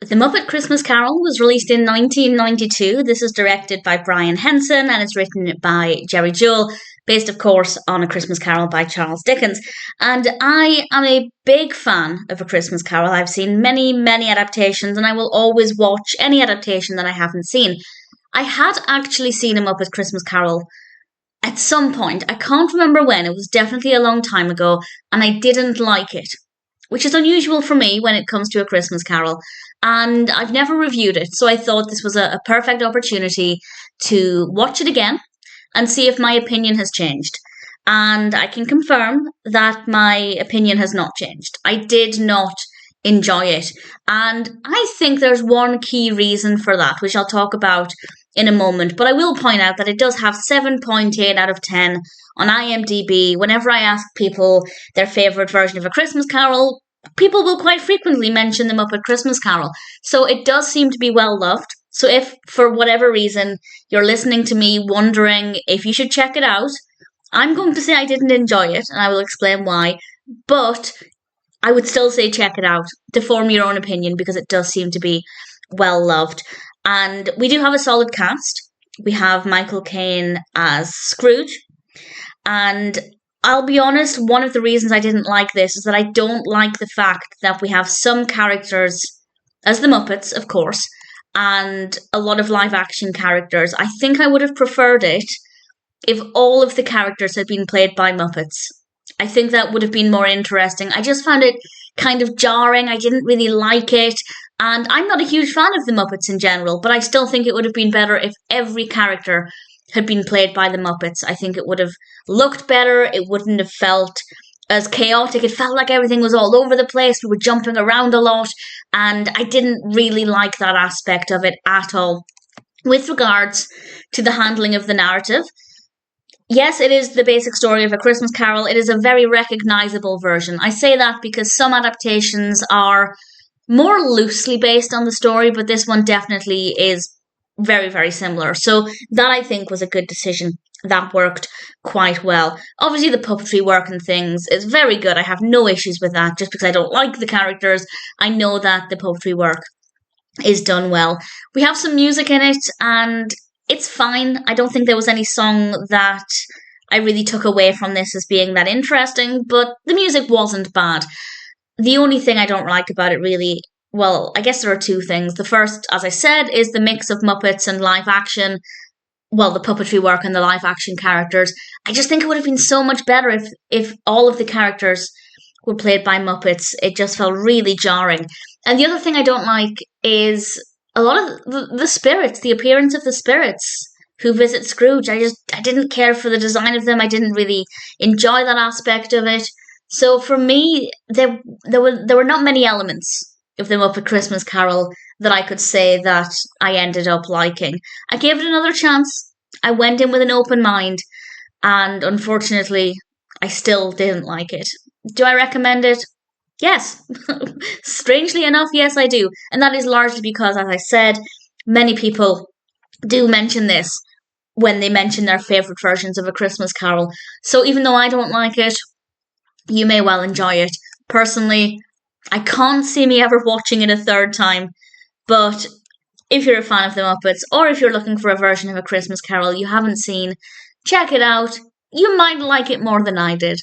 The Muppet Christmas Carol was released in 1992. This is directed by Brian Henson and it's written by Jerry Juhl, based, of course, on A Christmas Carol by Charles Dickens. And I am a big fan of A Christmas Carol. I've seen many, many adaptations, and I will always watch any adaptation that I haven't seen. I had actually seen A Muppet Christmas Carol at some point. I can't remember when. It was definitely a long time ago, and I didn't like it, which is unusual for me when it comes to A Christmas Carol. And I've never reviewed it, so I thought this was a perfect opportunity to watch it again and see if my opinion has changed. And I can confirm that my opinion has not changed. I did not enjoy it. And I think there's one key reason for that, which I'll talk about in a moment. But I will point out that it does have 7.8 out of 10 on IMDb. Whenever I ask people their favourite version of A Christmas Carol, people will quite frequently mention the Muppet Christmas Carol. So it does seem to be well loved. So if, for whatever reason, you're listening to me wondering if you should check it out, I'm going to say I didn't enjoy it, and I will explain why. But I would still say check it out to form your own opinion, because it does seem to be well loved. And we do have a solid cast. We have Michael Caine as Scrooge. And I'll be honest, one of the reasons I didn't like this is that I don't like the fact that we have some characters as the Muppets, of course, and a lot of live action characters. I think I would have preferred it if all of the characters had been played by Muppets. I think that would have been more interesting. I just found it kind of jarring. I didn't really like it. And I'm not a huge fan of the Muppets in general, but I still think it would have been better if every character had been played by the Muppets. I think it would have looked better. It wouldn't have felt as chaotic. It felt like everything was all over the place. We were jumping around a lot, and I didn't really like that aspect of it at all. With regards to the handling of the narrative, yes, it is the basic story of A Christmas Carol. It is a very recognisable version. I say that because some adaptations are more loosely based on the story, but this one definitely is very, very similar. So that, I think, was a good decision. That worked quite well. Obviously, the puppetry work and things is very good. I have no issues with that. Just because I don't like the characters, I know that the puppetry work is done well. We have some music in it, and it's fine. I don't think there was any song that I really took away from this as being that interesting, but the music wasn't bad. The only thing I don't like about it, really, well, I guess there are two things. The first, as I said, is the mix of Muppets and live action. Well, the puppetry work and the live action characters. I just think it would have been so much better if all of the characters were played by Muppets. It just felt really jarring. And the other thing I don't like is a lot of the spirits, the appearance of the spirits who visit Scrooge. I didn't care for the design of them. I didn't really enjoy that aspect of it. So for me, there were not many elements of the Muppet Christmas Carol that I could say that I ended up liking. I gave it another chance. I went in with an open mind, and unfortunately, I still didn't like it. Do I recommend it? Yes. Strangely enough, yes, I do. And that is largely because, as I said, many people do mention this when they mention their favourite versions of A Christmas Carol. So even though I don't like it, you may well enjoy it. Personally, I can't see me ever watching it a third time, but if you're a fan of the Muppets, or if you're looking for a version of A Christmas Carol you haven't seen, check it out. You might like it more than I did.